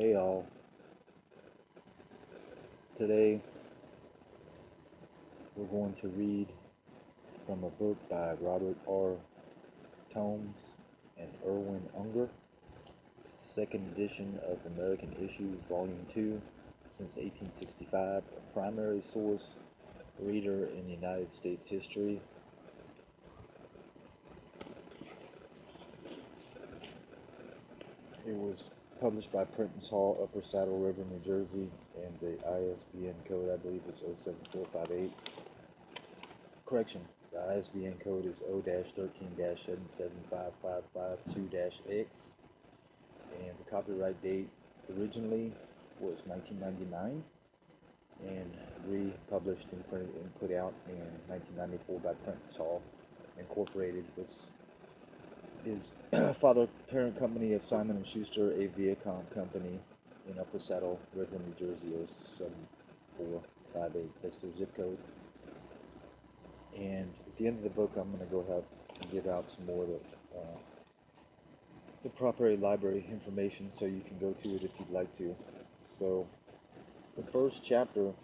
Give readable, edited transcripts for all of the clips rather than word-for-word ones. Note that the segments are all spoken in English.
Hey all, today we're going to read from a book by Robert R. Tomes and Erwin Unger. It's the second edition of American Issues, Volume 2, since 1865, a primary source reader in United States history. It was published by Prentice Hall, Upper Saddle River, New Jersey, and the ISBN code, I believe, is 07458. Correction, the ISBN code is O-13-7755552-X, and the copyright date originally was 1999 and republished and printed and put out in 1994 by Prentice Hall Incorporated, was is father parent company of Simon & Schuster, a Viacom company in Upper Saddle River, New Jersey, 07458. That's their zip code. And at the end of the book, I'm going to go ahead and give out some more of the proper library information so you can go to it if you'd like to. So the first chapter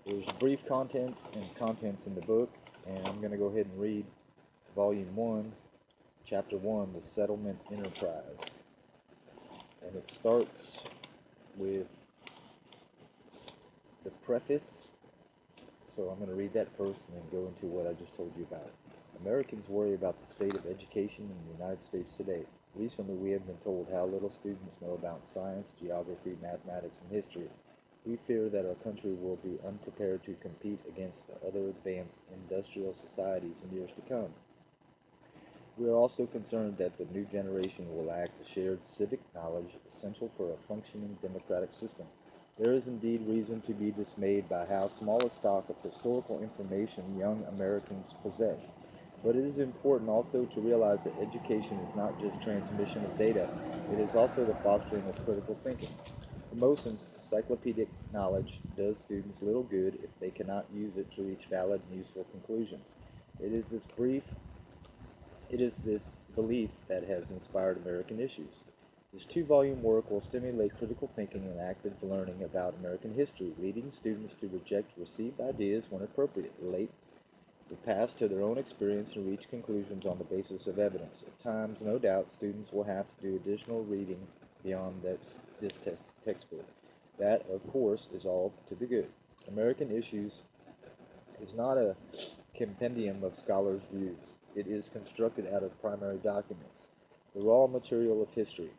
is brief contents and contents in the book, and I'm going to go ahead and read Volume 1, Chapter 1, The Settlement Enterprise. And it starts with the preface. So I'm going to read that first and then go into what I just told you about. Americans worry about the state of education in the United States today. Recently, we have been told how little students know about science, geography, mathematics, and history. We fear that our country will be unprepared to compete against the other advanced industrial societies in years to come. We are also concerned that the new generation will lack the shared civic knowledge essential for a functioning democratic system. There is indeed reason to be dismayed by how small a stock of historical information young Americans possess. But it is important also to realize that education is not just transmission of data, it is also the fostering of critical thinking. The most encyclopedic knowledge does students little good if they cannot use it to reach valid and useful conclusions. It is this belief that has inspired American Issues. This two-volume work will stimulate critical thinking and active learning about American history, leading students to reject received ideas when appropriate, relate the past to their own experience, and reach conclusions on the basis of evidence. At times, no doubt, students will have to do additional reading beyond this textbook. That, of course, is all to the good. American Issues is not a compendium of scholars' views. It is constructed out of primary documents, the raw material of history.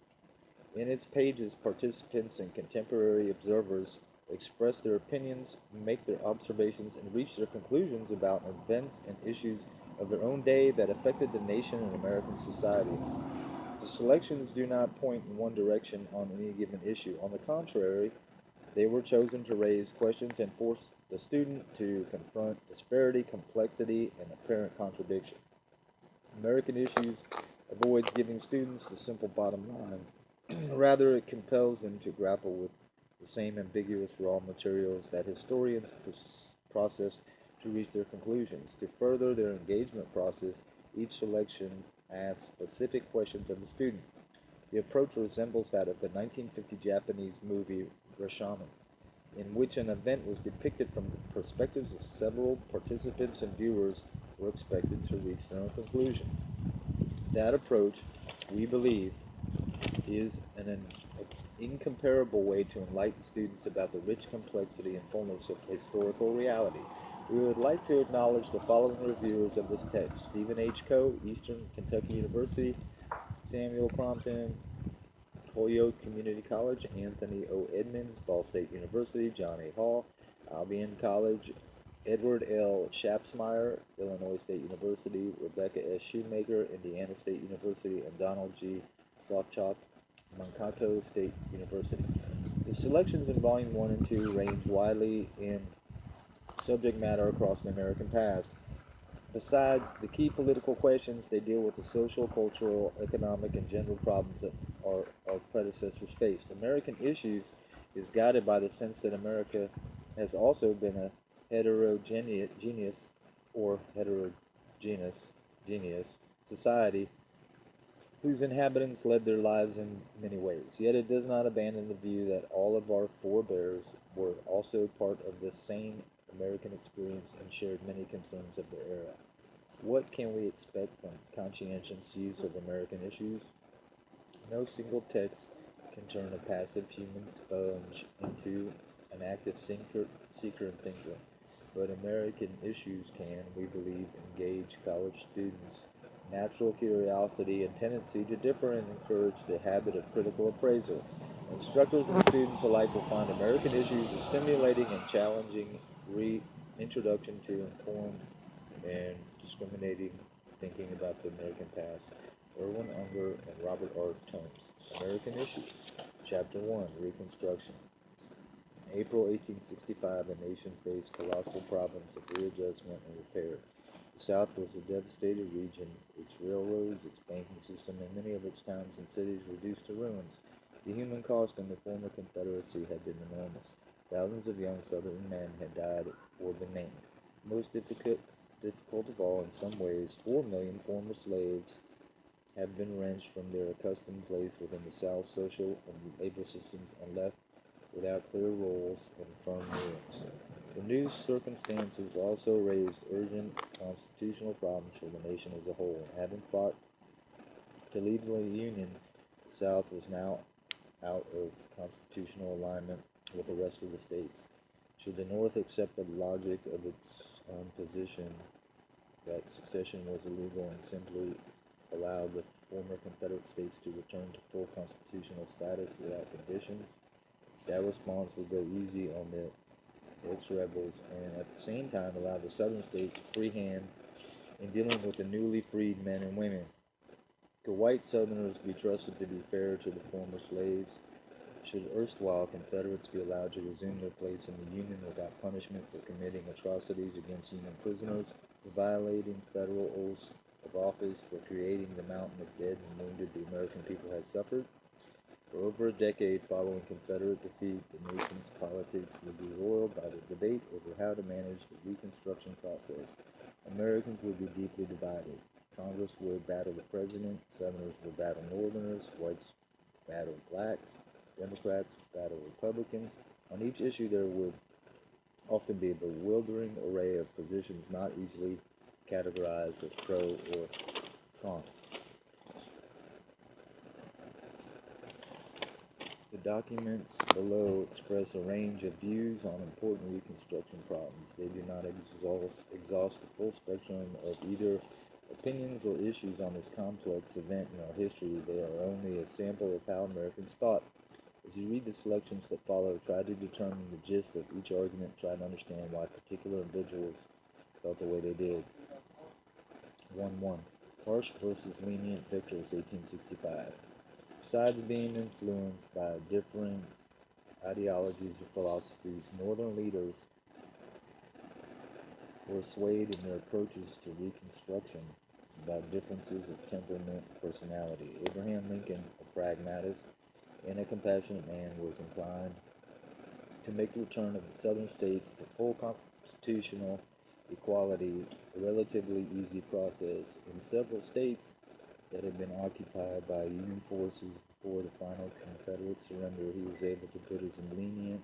In its pages, participants and contemporary observers express their opinions, make their observations, and reach their conclusions about events and issues of their own day that affected the nation and American society. The selections do not point in one direction on any given issue. On the contrary, they were chosen to raise questions and force the student to confront disparity, complexity, and apparent contradiction. American Issues avoids giving students the simple bottom line. Rather, it compels them to grapple with the same ambiguous raw materials that historians process to reach their conclusions. To further their engagement process, each selection asks specific questions of the student. The approach resembles that of the 1950 Japanese movie Rashomon, in which an event was depicted from the perspectives of several participants, and viewers were expected to reach their own conclusion. That approach, we believe, is an incomparable way to enlighten students about the rich complexity and fullness of historical reality. We would like to acknowledge the following reviewers of this text: Stephen H. Coe, Eastern Kentucky University; Samuel Crompton, Holyoke Community College; Anthony O. Edmonds, Ball State University; John A. Hall, Albion College; Edward L. Shapsmeyer, Illinois State University; Rebecca S. Shoemaker, Indiana State University; and Donald G. Sofchak, Mankato State University. The selections in Volume 1 and 2 range widely in subject matter across the American past. Besides the key political questions, they deal with the social, cultural, economic, and general problems that our predecessors faced. American Issues is guided by the sense that America has also been a heterogeneous society whose inhabitants led their lives in many ways. Yet it does not abandon the view that all of our forebears were also part of this same American experience and shared many concerns of their era. What can we expect from conscientious use of American issues? No single text can turn a passive human sponge into an active seeker and thinker, but American issues can, we believe, engage college students' natural curiosity and tendency to differ and encourage the habit of critical appraisal. Instructors and students alike will find American issues a stimulating and challenging reintroduction to informed and discriminating thinking about the American past. Erwin Unger and Robert R. Tomes. American Issues. Chapter 1. Reconstruction. In April 1865, the nation faced colossal problems of readjustment and repair. The South was a devastated region, its railroads, its banking system, and many of its towns and cities reduced to ruins. The human cost in the former Confederacy had been enormous. Thousands of young Southern men had died or been maimed. Most difficult of all, in some ways, 4 million former slaves have been wrenched from their accustomed place within the South's social and labor systems and left without clear roles and firm rulings. The new circumstances also raised urgent constitutional problems for the nation as a whole. Having fought to leave the Union, the South was now out of constitutional alignment with the rest of the states. Should the North accept the logic of its own position that secession was illegal and simply allow the former Confederate states to return to full constitutional status without conditions, that response would go easy on the ex-rebels and at the same time allow the southern states a free hand in dealing with the newly freed men and women. Could white Southerners be trusted to be fair to the former slaves? Should erstwhile Confederates be allowed to resume their place in the Union without punishment for committing atrocities against Union prisoners, for violating federal oaths of office, for creating the mountain of dead and wounded the American people had suffered? For over a decade following Confederate defeat, the nation's politics would be roiled by the debate over how to manage the Reconstruction process. Americans would be deeply divided. Congress would battle the president, Southerners would battle Northerners, whites battle blacks, Democrats battle Republicans. On each issue there would often be a bewildering array of positions not easily categorized as pro or con. The documents below express a range of views on important Reconstruction problems. They do not exhaust the full spectrum of either opinions or issues on this complex event in our history. They are only a sample of how Americans thought. As you read the selections that follow, try to determine the gist of each argument, try to understand why particular individuals felt the way they did. 1-1. Harsh versus lenient victors, 1865. Besides being influenced by differing ideologies or philosophies, Northern leaders were swayed in their approaches to Reconstruction by differences of temperament and personality. Abraham Lincoln, a pragmatist and a compassionate man, was inclined to make the return of the Southern states to full constitutional equality a relatively easy process. In several states that had been occupied by Union forces before the final Confederate surrender, he was able to put his lenient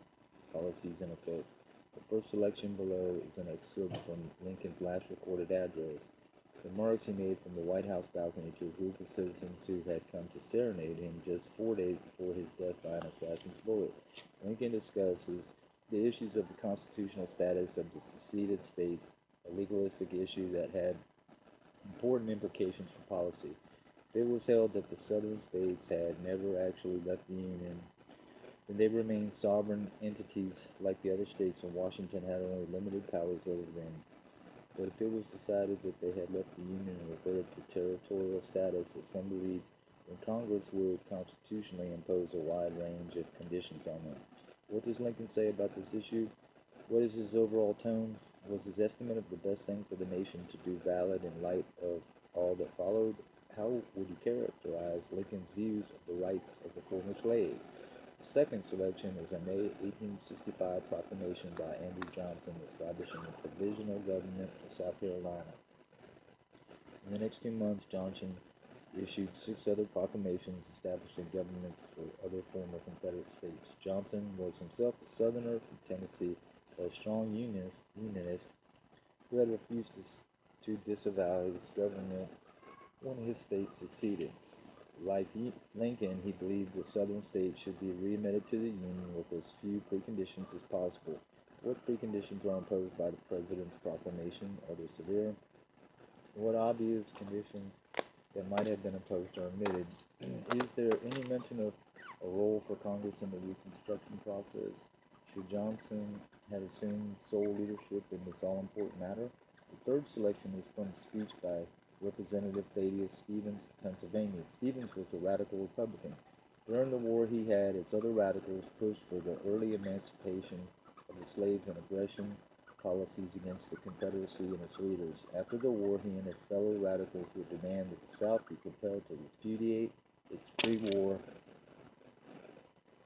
policies in effect. The first selection below is an excerpt from Lincoln's last recorded address. Remarks he made from the White House balcony to a group of citizens who had come to serenade him just 4 days before his death by an assassin's bullet. Lincoln discusses the issues of the constitutional status of the seceded states, a legalistic issue that had important implications for policy. If it was held that the southern states had never actually left the Union, then they remained sovereign entities like the other states, and Washington had only limited powers over them. But if it was decided that they had left the Union and reverted to territorial status, as some believed, then Congress would constitutionally impose a wide range of conditions on them. What does Lincoln say about this issue? What is his overall tone? Was his estimate of the best thing for the nation to do valid in light of all that followed? How would you characterize Lincoln's views of the rights of the former slaves? The second selection is a May 1865 proclamation by Andrew Johnson establishing a provisional government for South Carolina. In the next 2 months, Johnson issued 6 other proclamations establishing governments for other former Confederate states. Johnson was himself a Southerner from Tennessee, but a strong Unionist who had refused to disavow his government when his state succeeded. Like Lincoln, he believed the Southern states should be readmitted to the Union with as few preconditions as possible. What preconditions are imposed by the President's proclamation? Are they severe? What obvious conditions that might have been imposed are omitted? Is there any mention of a role for Congress in the Reconstruction process? Should Johnson have assumed sole leadership in this all-important matter? The third selection is from a speech by Representative Thaddeus Stevens of Pennsylvania. Stevens was a radical Republican. During the war, he had, as other radicals, pushed for the early emancipation of the slaves and aggression policies against the Confederacy and its leaders. After the war, he and his fellow radicals would demand that the South be compelled to repudiate its pre-war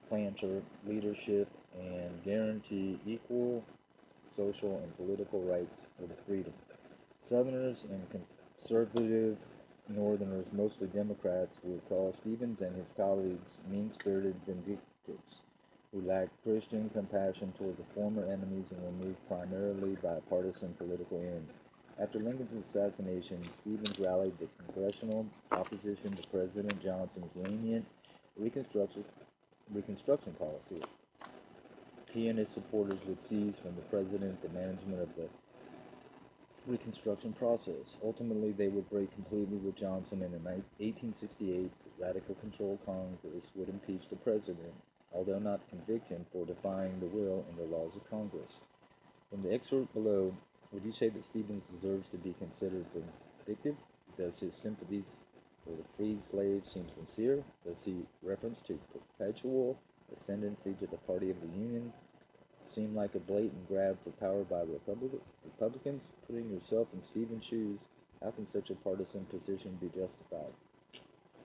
planter leadership and guarantee equal social and political rights for the freedom. Southerners and conservative Northerners, mostly Democrats, would call Stevens and his colleagues mean-spirited vindictives who lacked Christian compassion toward the former enemies and were moved primarily by partisan political ends. After Lincoln's assassination, Stevens rallied the congressional opposition to President Johnson's lenient Reconstruction policies. He and his supporters would seize from the president the management of the Reconstruction process. Ultimately, they would break completely with Johnson, and in 1868, the radical-controlled Congress would impeach the president, although not convict him for defying the will and the laws of Congress. From the excerpt below, would you say that Stevens deserves to be considered vindictive? Does his sympathies for the freed slaves seem sincere? Does he reference to perpetual ascendancy to the party of the Union seem like a blatant grab for power by Republicans? Putting yourself in Stevens' shoes, how can such a partisan position be justified?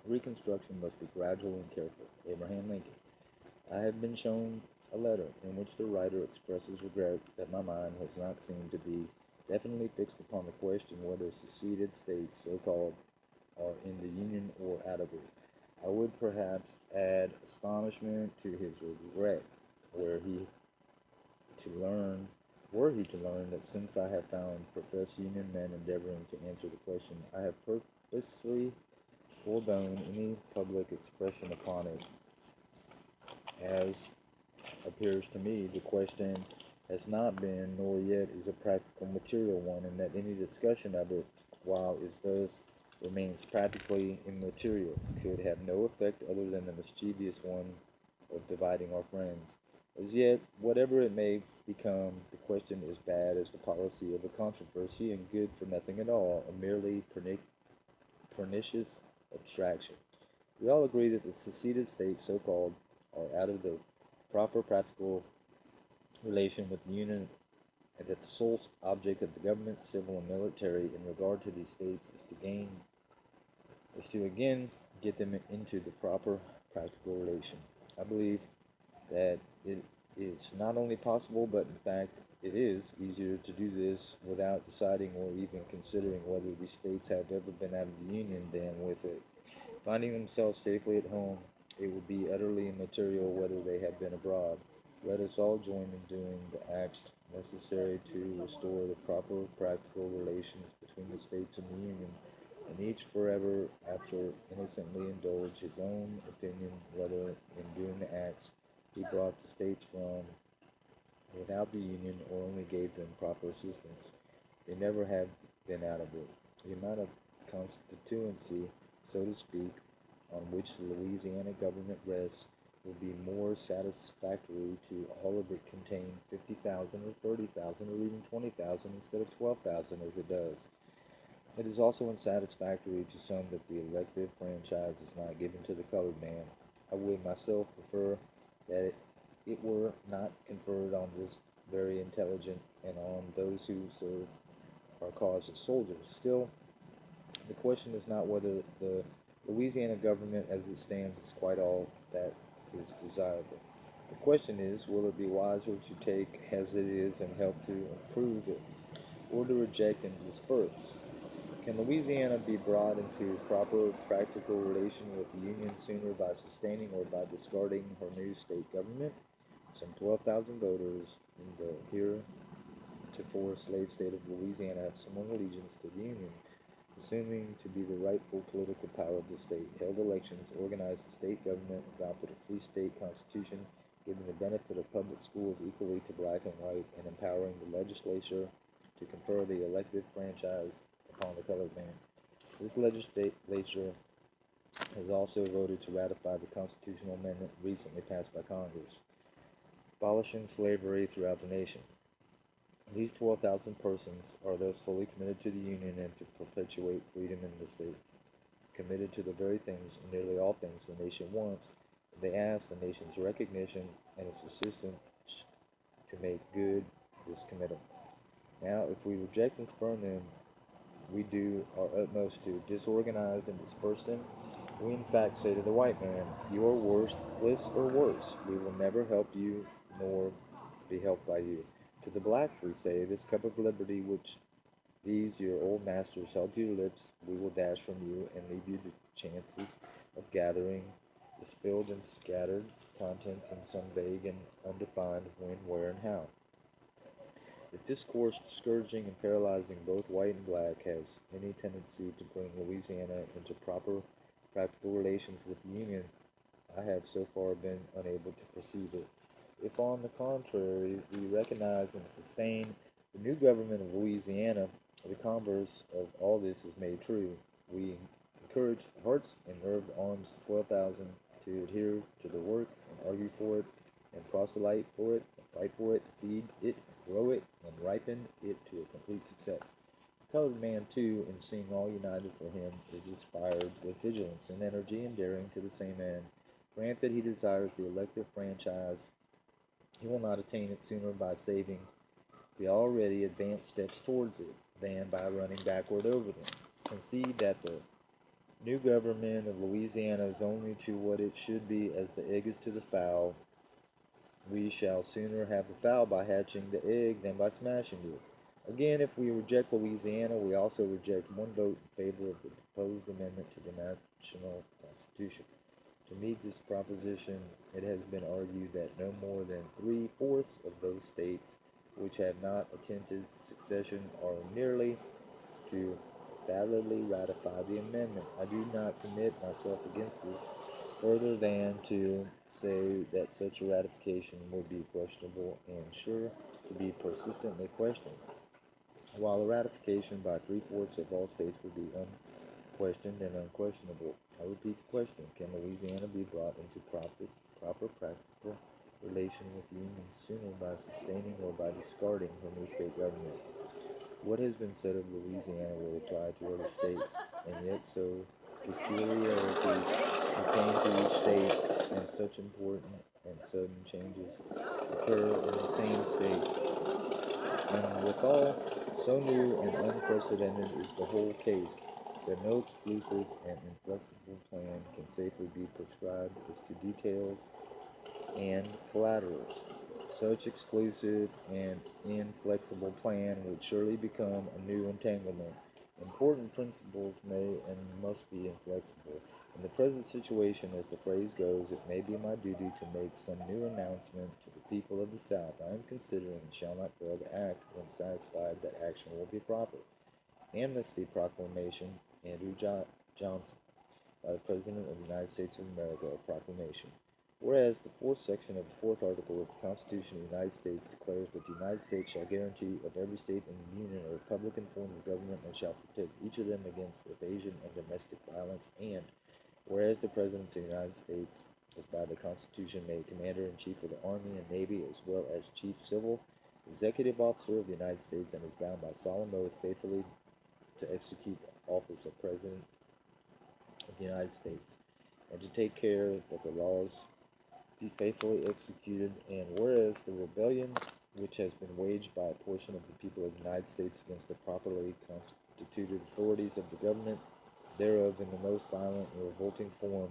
Reconstruction must be gradual and careful. Abraham Lincoln. I have been shown a letter in which the writer expresses regret that my mind has not seemed to be definitely fixed upon the question whether seceded states, so-called, are in the Union or out of it. I would perhaps add astonishment to his regret were he to learn that since I have found professed Union men endeavoring to answer the question, I have purposely forebone any public expression upon it. As appears to me, the question has not been, nor yet is a practical material one, and that any discussion of it, while it thus remains practically immaterial, could have no effect other than the mischievous one of dividing our friends. As yet, whatever it may become, the question is bad as the policy of a controversy and good for nothing at all, a merely pernicious abstraction. We all agree that the seceded states, so-called, are out of the proper practical relation with the Union, and that the sole object of the government, civil and military, in regard to these states is to again get them into the proper practical relation. I believe that it is not only possible, but in fact it is easier to do this without deciding or even considering whether these states have ever been out of the Union than with it. Finding themselves safely at home, it would be utterly immaterial whether they had been abroad. Let us all join in doing the act necessary to restore the proper practical relations between the states and the Union, and each forever after innocently indulge his own opinion whether in doing the acts he brought the states from without the Union or only gave them proper assistance. They never have been out of it. The amount of constituency, so to speak, on which the Louisiana government rests will be more satisfactory to all of it contain 50,000 or 30,000 or even 20,000 instead of 12,000 as it does. It is also unsatisfactory to some that the elective franchise is not given to the colored man. I would myself prefer that it were not conferred on this very intelligent and on those who serve our cause as soldiers. Still, the question is not whether the Louisiana government as it stands is quite all that is desirable. The question is, will it be wiser to take as it is and help to improve it, or to reject and disperse? Can Louisiana be brought into proper practical relation with the Union sooner by sustaining or by discarding her new state government? Some 12,000 voters in the heretofore slave state of Louisiana have sworn allegiance to the Union, assuming to be the rightful political power of the state, held elections, organized the state government, adopted a free state constitution, giving the benefit of public schools equally to black and white, and empowering the legislature to confer the elective franchise upon the colored man. This legislature has also voted to ratify the constitutional amendment recently passed by Congress, abolishing slavery throughout the nation. These 12,000 persons are thus fully committed to the Union and to perpetuate freedom in the state, committed to the very things, and nearly all things, the nation wants. They ask the nation's recognition and its assistance to make good this commitment. Now, if we reject and spurn them, we do our utmost to disorganize and disperse them. We in fact say to the white man, you are worthless or worse. We will never help you nor be helped by you. To the blacks we say, this cup of liberty which these your old masters held to your lips, we will dash from you and leave you the chances of gathering the spilled and scattered contents in some vague and undefined when, where, and how. If this course, discouraging and paralyzing both white and black, has any tendency to bring Louisiana into proper practical relations with the Union, I have so far been unable to perceive it. If, on the contrary, we recognize and sustain the new government of Louisiana, the converse of all this is made true. We encourage the hearts and nerve the arms of 12,000 to adhere to the work and argue for it and proselyte for it and fight for it, feed it, grow it, and ripen it to a complete success. The colored man, too, in seeing all united for him, is inspired with vigilance and energy and daring to the same end. Grant that he desires the elective franchise, he will not attain it sooner by saving the already advanced steps towards it than by running backward over them. Concede that the new government of Louisiana is only to what it should be as the egg is to the fowl. We shall sooner have the fowl by hatching the egg than by smashing it. Again, if we reject Louisiana, we also reject one vote in favor of the proposed amendment to the national constitution. To meet this proposition, it has been argued that no more than 3/4 of those states which have not attempted secession are nearly to validly ratify the amendment. I do not commit myself against this further than to say that such a ratification would be questionable and sure to be persistently questioned, while a ratification by 3/4 of all states would be unquestioned and unquestionable. I repeat the question, can Louisiana be brought into proper practical relation with the Union sooner by sustaining or by discarding her new state government? What has been said of Louisiana will apply to other states, and yet so peculiarities pertain to each state, and such important and sudden changes occur in the same state, and withal, so new and unprecedented is the whole case, that no exclusive and inflexible plan can safely be prescribed as to details and collaterals. Such exclusive and inflexible plan would surely become a new entanglement. Important principles may and must be inflexible. In the present situation, as the phrase goes, it may be my duty to make some new announcement to the people of the South. I am considering and shall not fail to act when satisfied that action will be proper. Amnesty Proclamation, Andrew Johnson, by the President of the United States of America, a proclamation. Whereas the fourth section of the fourth article of the Constitution of the United States declares that the United States shall guarantee of every state in the Union a republican form of government and shall protect each of them against evasion and domestic violence, and whereas the President of the United States is by the Constitution made Commander-in-Chief of the Army and Navy as well as Chief Civil Executive Officer of the United States and is bound by solemn oath faithfully to execute the office of President of the United States, and to take care that the laws be faithfully executed, and whereas the rebellion which has been waged by a portion of the people of the United States against the properly constituted authorities of the government thereof in the most violent and revolting form,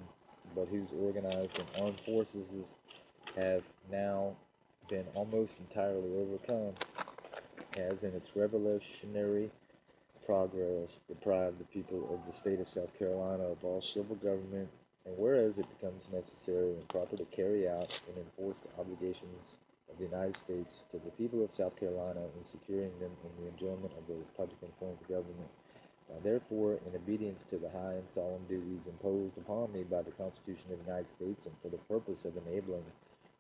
but whose organized and armed forces have now been almost entirely overcome, as in its revolutionary progress deprive the people of the state of South Carolina of all civil government, and whereas it becomes necessary and proper to carry out and enforce the obligations of the United States to the people of South Carolina in securing them in the enjoyment of a republican form of government. Now, therefore, in obedience to the high and solemn duties imposed upon me by the Constitution of the United States, and for the purpose of enabling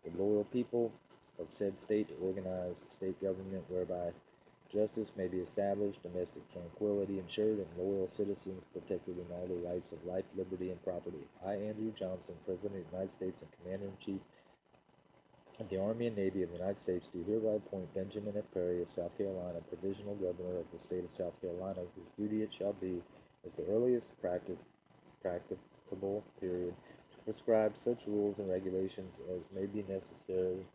the loyal people of said state to organize state government whereby justice may be established, domestic tranquility ensured, and loyal citizens protected in all their rights of life, liberty, and property, I, Andrew Johnson, President of the United States and Commander-in-Chief of the Army and Navy of the United States, do hereby appoint Benjamin F. Perry of South Carolina, Provisional Governor of the State of South Carolina, whose duty it shall be, as the earliest practicable period, to prescribe such rules and regulations as may be necessary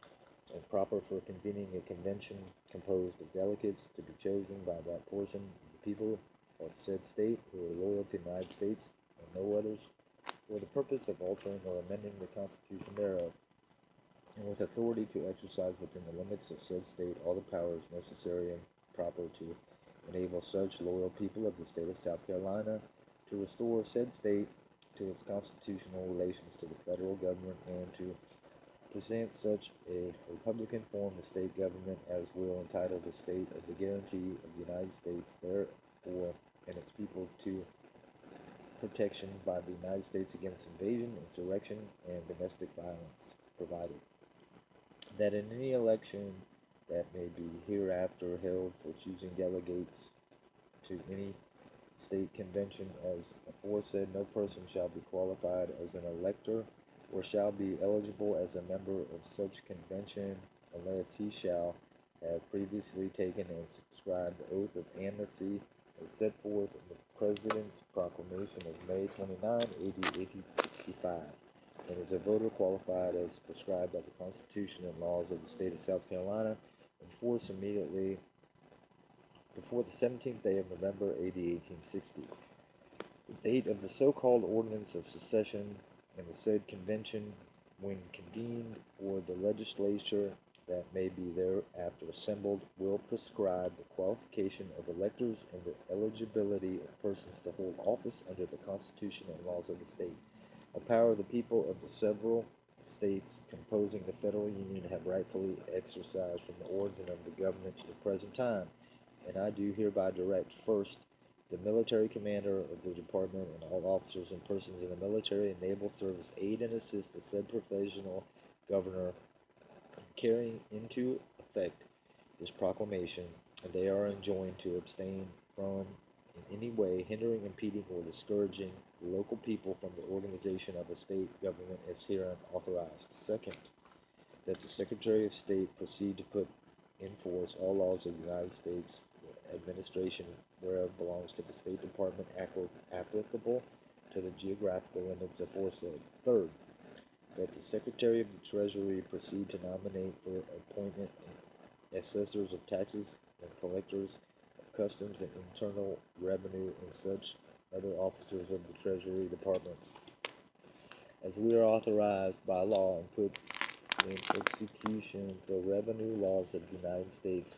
and proper for convening a convention composed of delegates to be chosen by that portion of the people of said state who are loyal to the United States and no others, for the purpose of altering or amending the Constitution thereof, and with authority to exercise within the limits of said state all the powers necessary and proper to enable such loyal people of the state of South Carolina to restore said state to its constitutional relations to the federal government, and to present such a republican form of state government as will entitle the state of the guarantee of the United States therefore and its people to protection by the United States against invasion, insurrection, and domestic violence, provided that in any election that may be hereafter held for choosing delegates to any state convention as aforesaid, no person shall be qualified as an elector or shall be eligible as a member of such convention unless he shall have previously taken and subscribed the oath of amnesty as set forth in the President's proclamation of May 29, AD 1865, and is a voter qualified as prescribed by the Constitution and laws of the state of South Carolina, in force immediately before the 17th day of November, AD 1860. The date of the so-called Ordinance of Secession and the said convention, when convened, or the legislature that may be thereafter assembled, will prescribe the qualification of electors and the eligibility of persons to hold office under the Constitution and laws of the state. A power of the people of the several states composing the federal union have rightfully exercised from the origin of the government to the present time, and I do hereby direct, first, the military commander of the department and all officers and persons in the military and naval service aid and assist the said provisional governor in carrying into effect this proclamation, and they are enjoined to abstain from in any way hindering, impeding, or discouraging the local people from the organization of a state government as herein authorized. Second, that the Secretary of State proceed to put in force all laws of the United States, the administration whereof belongs to the State Department, applicable to the geographical limits aforesaid. Third, that the Secretary of the Treasury proceed to nominate for appointment assessors of taxes and collectors of customs and internal revenue and such other officers of the Treasury Department as we are authorized by law, and put in execution the revenue laws of the United States